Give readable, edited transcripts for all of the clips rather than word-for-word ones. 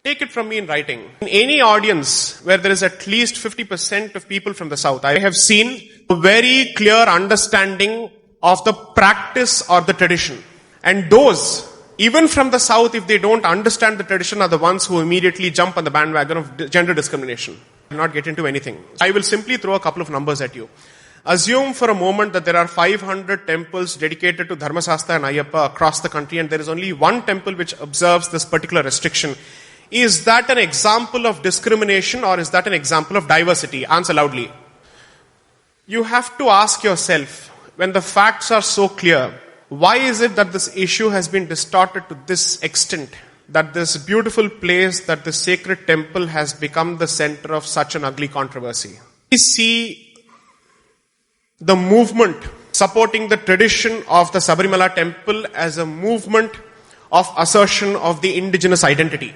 Take it from me in writing. In any audience where there is at least 50% of people from the South, I have seen a very clear understanding of the practice or the tradition. And those, even from the South, if they don't understand the tradition, are the ones who immediately jump on the bandwagon of gender discrimination. I will not get into anything. I will simply throw a couple of numbers at you. Assume for a moment that there are 500 temples dedicated to Dharmasastha and Ayyappa across the country, and there is only one temple which observes this particular restriction. Is that an example of discrimination or is that an example of diversity? Answer loudly. You have to ask yourself, when the facts are so clear, why is it that this issue has been distorted to this extent? That this beautiful place, that this sacred temple has become the center of such an ugly controversy. We see the movement supporting the tradition of the Sabarimala temple as a movement of assertion of the indigenous identity,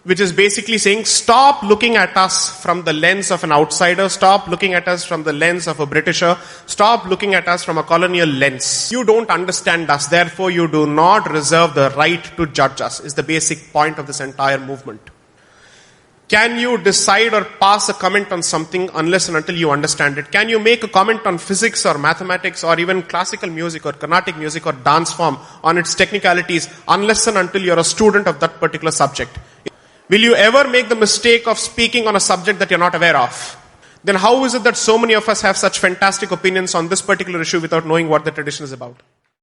which is basically saying, stop looking at us from the lens of an outsider, stop looking at us from the lens of a Britisher, stop looking at us from a colonial lens. You don't understand us, therefore you do not reserve the right to judge us, is the basic point of this entire movement. Can you decide or pass a comment on something unless and until you understand it? Can you make a comment on physics or mathematics or even classical music or Carnatic music or dance form on its technicalities unless and until you're a student of that particular subject? Will you ever make the mistake of speaking on a subject that you're not aware of? Then how is it that so many of us have such fantastic opinions on this particular issue without knowing what the tradition is about?